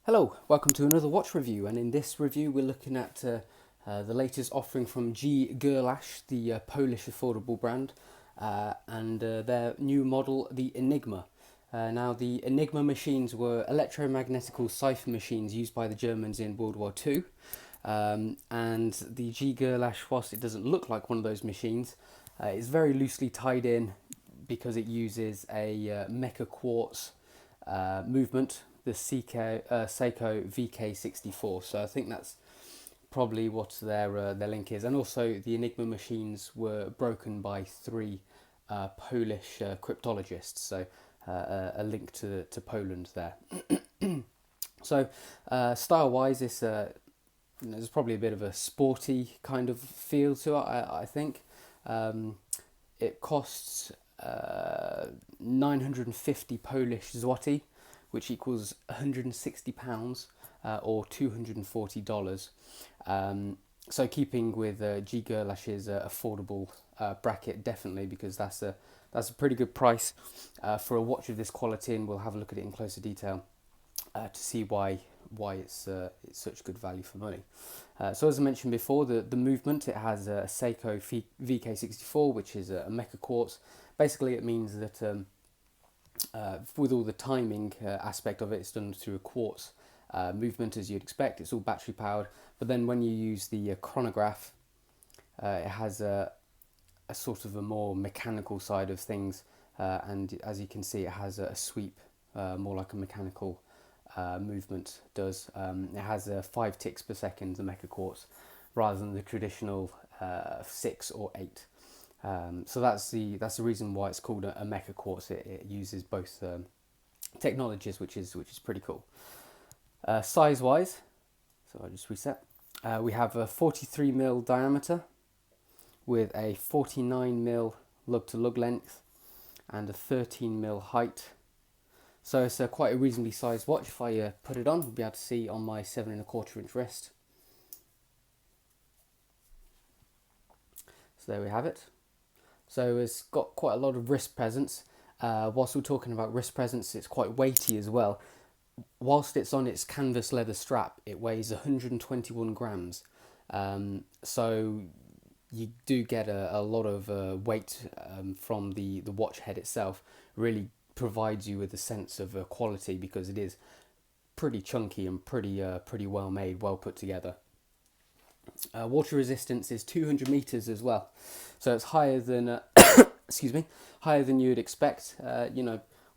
Hello, welcome to another watch review, and in this review we're looking at the latest offering from Gerlach, the Polish affordable brand, and their new model, the Enigma. Now the Enigma machines were electromagnetical cipher machines used by the Germans in World War II, and the Gerlach, whilst it doesn't look like one of those machines, is very loosely tied in because it uses a mecha quartz movement, the Seiko VK64. So I think that's probably what their link is. And also the Enigma machines were broken by three Polish cryptologists. So a link to Poland there. So style-wise, there's probably a bit of a sporty kind of feel to it. I think it costs 950 Polish zloty, which equals £160 or $240. So keeping with G. Gerlach's affordable bracket, definitely, because that's a pretty good price for a watch of this quality, and we'll have a look at it in closer detail to see why it's such good value for money. So as I mentioned before, the movement, it has a Seiko VK64, which is a mecha quartz. Basically, it means that with all the timing aspect of it, it's done through a quartz movement, as you'd expect. It's all battery powered, but then when you use the chronograph, it has a sort of a more mechanical side of things, and as you can see, it has a sweep, more like a mechanical movement does. It has 5 ticks per second, the mecha quartz, rather than the traditional 6 or 8. So that's the reason why it's called a mecha quartz. It uses both technologies, which is pretty cool. Size wise, so I'll just reset. We have a 43mm diameter with a 49mm lug to lug length and a 13mm height. So it's quite a reasonably sized watch. If I put it on, you'll be able to see on my 7¼ inch wrist. So there we have it. So it's got quite a lot of wrist presence. Whilst we're talking about wrist presence, it's quite weighty as well. Whilst it's on its canvas leather strap, it weighs 121 grams. So you do get a lot of weight from the watch head itself. Really provides you with a sense of quality, because it is pretty chunky and pretty well made, well put together. Water resistance is 200 meters as well, so it's higher than excuse me, higher than you would expect.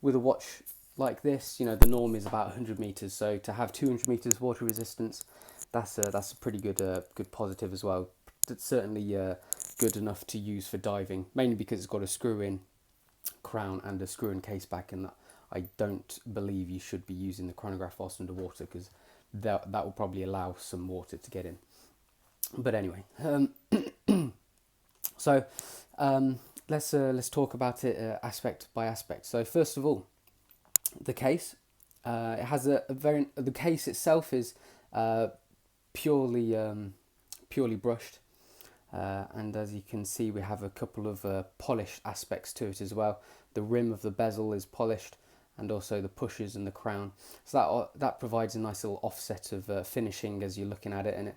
With a watch like this, the norm is about 100 meters. So to have 200 meters water resistance, that's a pretty good positive as well. It's certainly good enough to use for diving, mainly because it's got a screw-in crown and a screw-in case back, and I don't believe you should be using the chronograph whilst underwater, because that will probably allow some water to get in. But anyway, so let's talk about it aspect by aspect. So first of all, the case. It has the case itself is purely brushed, and as you can see, we have a couple of polished aspects to it as well. The rim of the bezel is polished, and also the pushes and the crown. So that provides a nice little offset of finishing as you're looking at it, and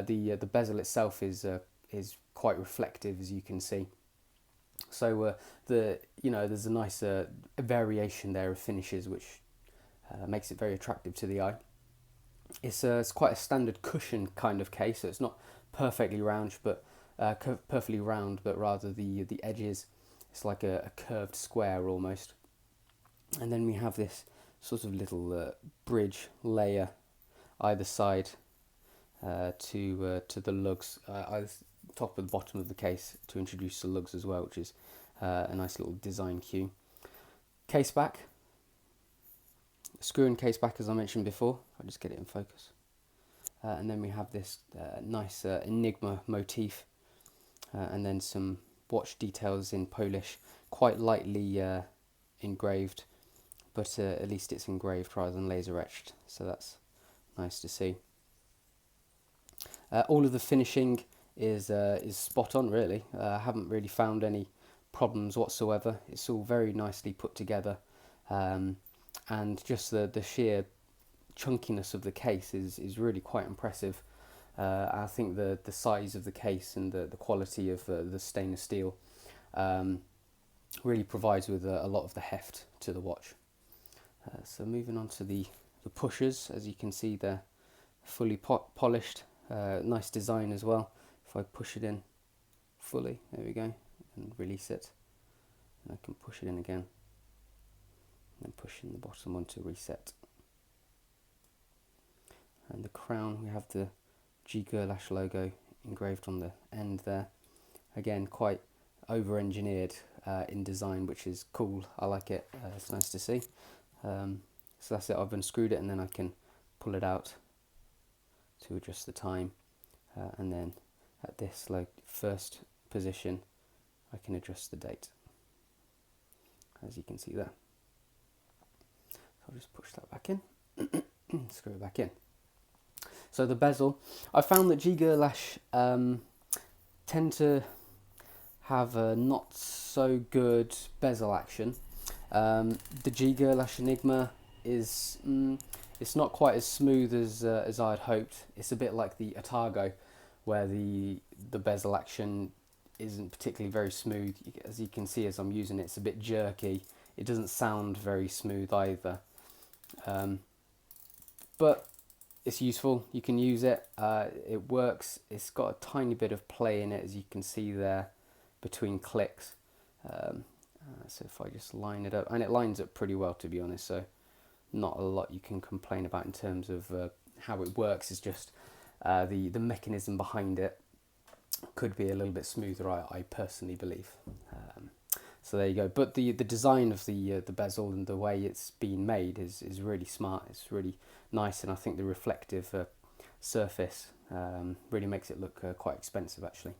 the bezel itself is quite reflective, as you can see. So there's a nice variation there of finishes, which makes it very attractive to the eye. It's quite a standard cushion kind of case, so it's not perfectly round, but rather the edges, it's like a curved square almost. And then we have this sort of little bridge layer either side to the lugs, either top and bottom of the case, to introduce the lugs as well, which is a nice little design cue. Case back, screw-in case back, as I mentioned before. I'll just get it in focus. And then we have this nice Enigma motif, and then some watch details in Polish, quite lightly engraved, but at least it's engraved rather than laser etched, so that's nice to see. All of the finishing is spot on, really. I haven't really found any problems whatsoever. It's all very nicely put together, and just the sheer chunkiness of the case is really quite impressive. I think the size of the case and the quality of the stainless steel really provides with a lot of the heft to the watch. So moving on to the pushers, as you can see they're fully polished, nice design as well. If I push it in fully, there we go, and release it, and I can push it in again, and push in the bottom one to reset. And the crown, we have the Gerlach logo engraved on the end there. Again, quite over-engineered in design, which is cool. I like it. It's nice to see. So that's it. I've unscrewed it, and then I can pull it out to adjust the time. And then at this first position, I can adjust the date, as you can see there. So I'll just push that back in, screw it back in. So the bezel, I found that Gerlach tend to have a not so good bezel action. The Gerlach Enigma is it's not quite as smooth as I'd hoped. It's a bit like the Otago, where the bezel action isn't particularly very smooth. As you can see, as I'm using it, it's a bit jerky. It doesn't sound very smooth either. But it's useful. You can use it. It works. It's got a tiny bit of play in it, as you can see there, between clicks. So if I just line it up, and it lines up pretty well, to be honest. So not a lot you can complain about in terms of how it works. It's just the mechanism behind it could be a little bit smoother, I personally believe. So there you go. But the design of the bezel and the way it's been made is really smart. It's really nice, and I think the reflective surface really makes it look quite expensive, actually.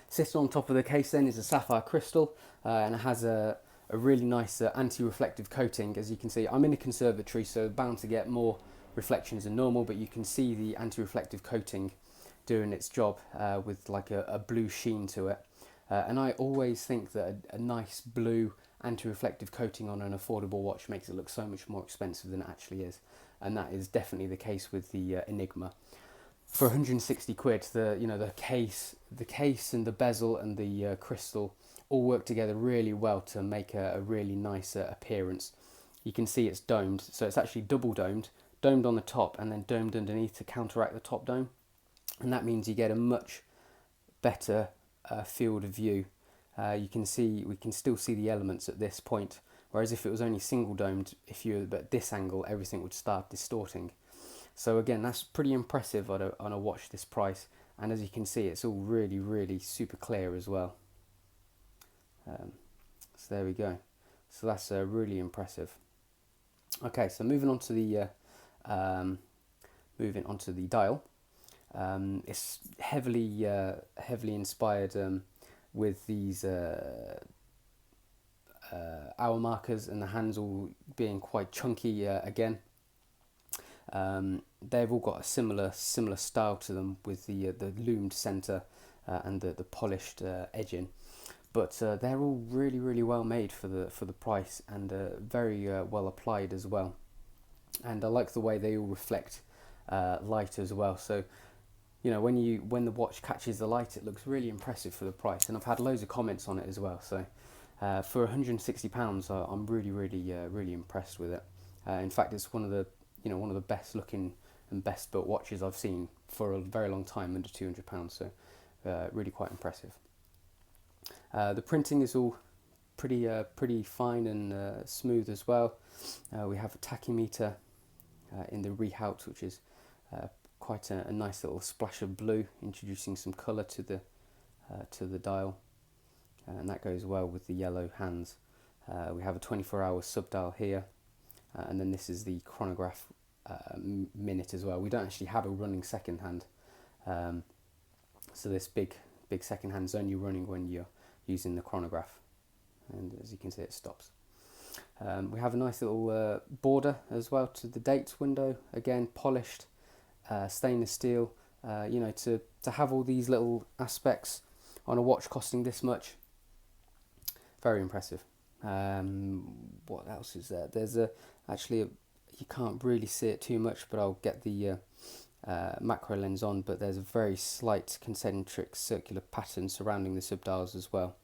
Sitting on top of the case then is a sapphire crystal, and it has a really nice anti-reflective coating. As you can see, I'm in a conservatory, so bound to get more reflections than normal, but you can see the anti-reflective coating doing its job with like a blue sheen to it. And I always think that a nice blue anti-reflective coating on an affordable watch makes it look so much more expensive than it actually is, and that is definitely the case with the Enigma. For 160 quid, the case and the bezel and the crystal all work together really well to make a really nice appearance. You can see it's domed, so it's actually double domed on the top and then domed underneath to counteract the top dome, and that means you get a much better field of view. We can still see the elements at this point, whereas if it was only single domed, if you were at this angle, everything would start distorting. So again, that's pretty impressive on a watch this price, and as you can see, it's all really super clear as well. So there we go. So that's really impressive. Okay, so moving on to the dial. It's heavily inspired with these hour markers, and the hands all being quite chunky again. They've all got a similar style to them, with the loomed center and the polished edging, but they're all really well made for the price, and very well applied as well. And I like the way they all reflect light as well. So when the watch catches the light, it looks really impressive for the price. And I've had loads of comments on it as well. So for £160, I'm really impressed with it. In fact, it's one of the best looking and best built watches I've seen for a very long time, under £200. So really quite impressive. The printing is all pretty fine and smooth as well. We have a tachymeter in the rehaut, which is quite a nice little splash of blue, introducing some colour to the dial, and that goes well with the yellow hands. We have a 24-hour sub-dial here, and then this is the chronograph minute as well. We don't actually have a running second hand, so this big second hand is only running when you're using the chronograph, and as you can see, it stops. We have a nice little border as well to the date window, again polished stainless steel. To have all these little aspects on a watch costing this much, very impressive. What else is there? There's you can't really see it too much, but I'll get the macro lens on, but there's a very slight concentric circular pattern surrounding the subdials as well.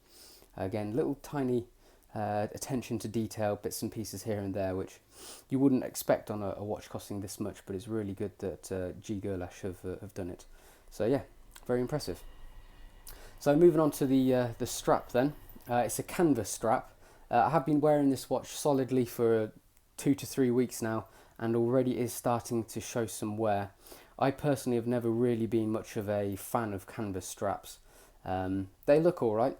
Again, little tiny attention to detail, bits and pieces here and there, which you wouldn't expect on a watch costing this much, but it's really good that Gerlach have done it. So yeah, very impressive. So moving on to the strap then. It's a canvas strap. I have been wearing this watch solidly for 2 to 3 weeks now, and already is starting to show some wear. I personally have never really been much of a fan of canvas straps. They look alright,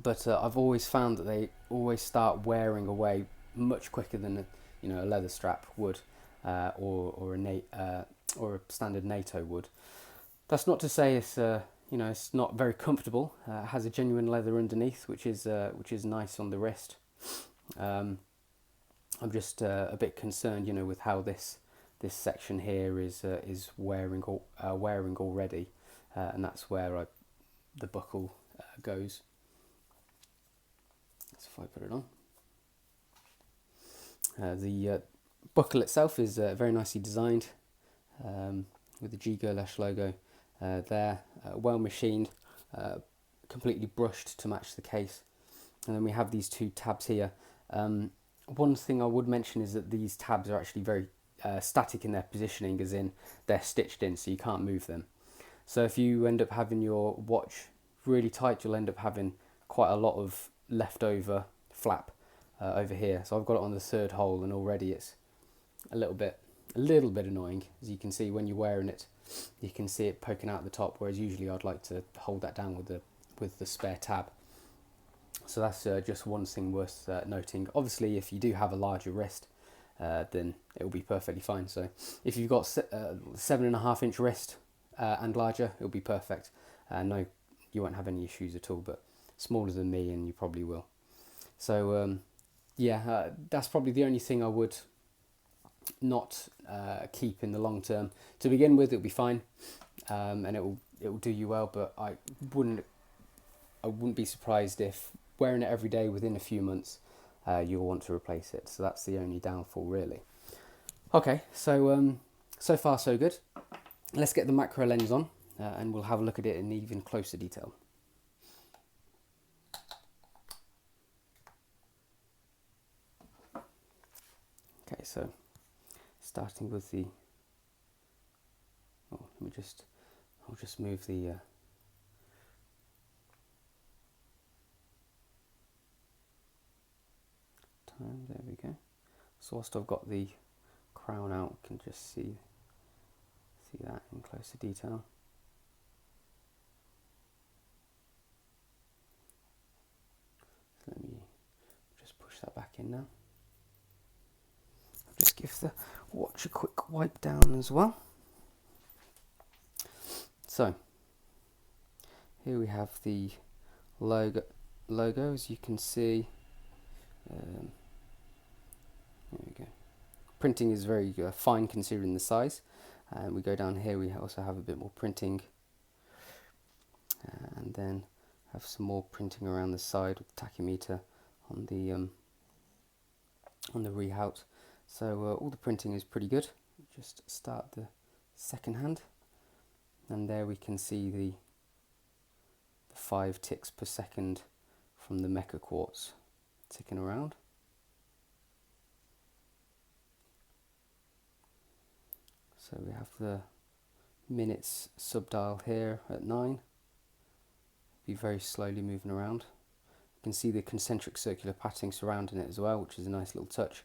but I've always found that they always start wearing away much quicker than a leather strap would, or a standard NATO would. That's not to say it's it's not very comfortable. It has a genuine leather underneath, which is nice on the wrist. I'm just a bit concerned, with how this section here is wearing already, and that's where the buckle goes. So if I put it on, the buckle itself is very nicely designed, with the Gerlach logo there, well machined, completely brushed to match the case. And then we have these 2 tabs here. One thing I would mention is that these tabs are actually very static in their positioning, as in they're stitched in, so you can't move them. So if you end up having your watch really tight, you'll end up having quite a lot of leftover flap over here. So I've got it on the 3rd hole, and already it's a little bit annoying. As you can see, when you're wearing it, you can see it poking out the top, whereas usually I'd like to hold that down with the spare tab. So that's just one thing worth noting. Obviously, if you do have a larger wrist, then it will be perfectly fine. So if you've got 7.5 inch wrist and larger, it'll be perfect. No, you won't have any issues at all, but smaller than me, and you probably will. So that's probably the only thing I would not keep in the long term. To begin with, it'll be fine, and it will do you well, but I wouldn't be surprised if wearing it every day within a few months you'll want to replace it. So that's the only downfall, really. Okay, so so far so good. Let's get the macro lens on, and we'll have a look at it in even closer detail. Okay, so starting with the, I'll just move the time, there we go. So whilst I've got the crown out, you can just see that in closer detail. So let me just push that back in now. Just give the watch a quick wipe down as well. So here we have the logo, as you can see. There we go. Printing is very fine considering the size. And we go down here, we also have a bit more printing, and then have some more printing around the side with the tachymeter on the rehaut. So all the printing is pretty good. Just start the second hand, and there we can see the 5 ticks per second from the Mecha Quartz ticking around. So we have the minutes subdial here at 9. Be very slowly moving around. You can see the concentric circular patterning surrounding it as well, which is a nice little touch.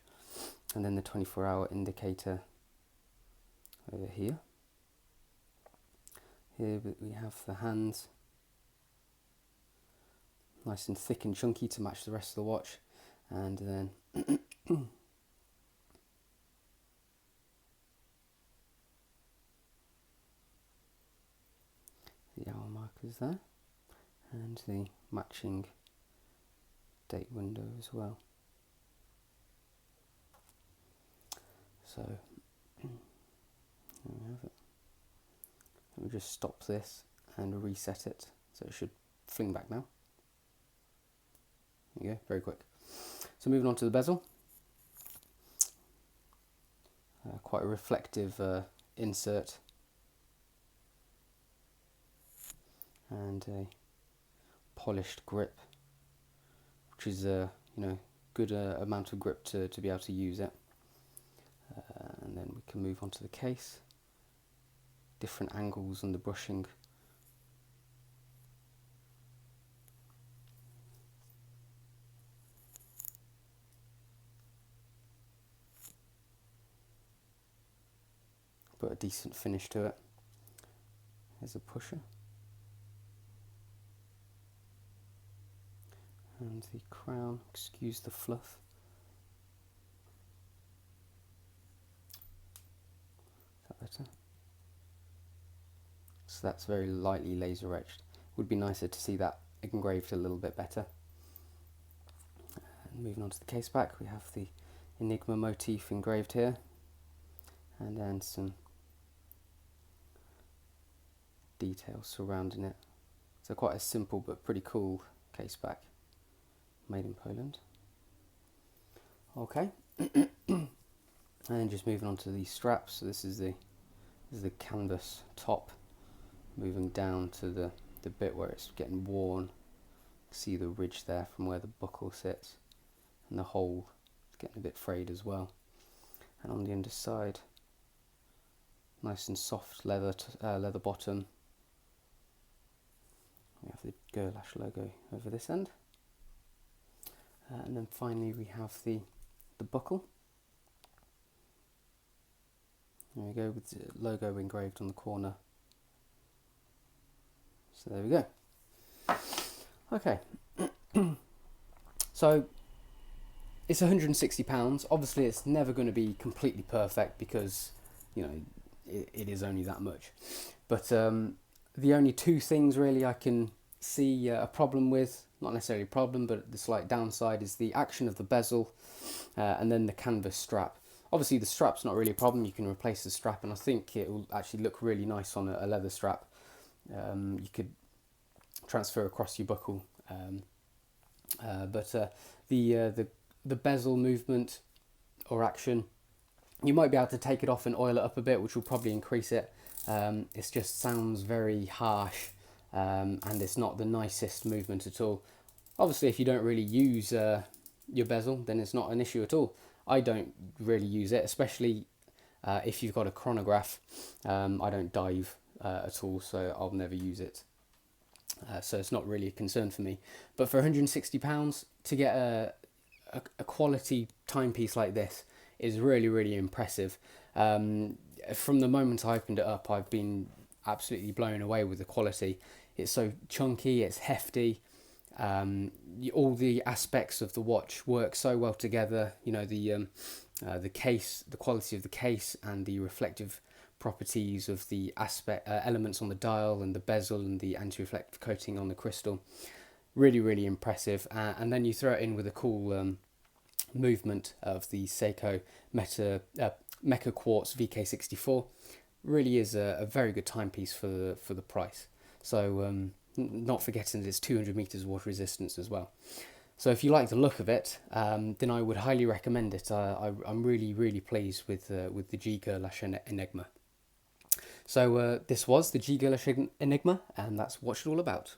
And then the 24-hour indicator over here. Here we have the hands, nice and thick and chunky to match the rest of the watch, and then the hour markers there, and the matching date window as well. So there we have it. Let me just stop this and reset it, so it should fling back now. There you go, very quick. So moving on to the bezel. quite a reflective insert, and a polished grip, which is a good amount of grip to be able to use it. And then we can move on to the case. Different angles on the brushing. Put a decent finish to it. There's a pusher. And the crown, excuse the fluff. Is that better? So that's very lightly laser etched. Would be nicer to see that engraved a little bit better. And moving on to the case back, we have the Enigma motif engraved here, and then some details surrounding it. So quite a simple but pretty cool case back, made in Poland. Okay, and then just moving on to the straps. So this is the canvas top, moving down to the bit where it's getting worn. See the ridge there from where the buckle sits, and the hole is getting a bit frayed as well. And on the underside, nice and soft leather bottom. We have the Gerlach logo over this end, and then finally we have the buckle. There we go, with the logo engraved on the corner. So there we go. Okay, so it's £160. Obviously it's never going to be completely perfect because it is only that much, but the only two things really I can see a problem with, not necessarily a problem, but the slight downside, is the action of the bezel and then the canvas strap. Obviously the strap's not really a problem, you can replace the strap, and I think it will actually look really nice on a leather strap. You could transfer across your buckle, but the bezel movement or action, you might be able to take it off and oil it up a bit, which will probably increase it. It just sounds very harsh, and it's not the nicest movement at all. Obviously if you don't really use your bezel, then it's not an issue at all. I don't really use it, especially if you've got a chronograph. I don't dive at all, so I'll never use it. So it's not really a concern for me. But for £160 to get a quality timepiece like this is really, really impressive. From the moment I opened it up, I've been absolutely blown away with the quality. It's so chunky, it's hefty. All the aspects of the watch work so well together. The case, the quality of the case, and the reflective properties of the elements on the dial, and the bezel, and the anti-reflective coating on the crystal. Really, really impressive. And then you throw it in with a cool movement of the Seiko Mecha Quartz VK64. Really is a very good timepiece for the price. So not forgetting that it's 200 meters water resistance as well. So if you like the look of it, then I would highly recommend it. I'm really, really pleased with the Gerlach Enigma. So this was the Gerlach Enigma, and that's what it's all about.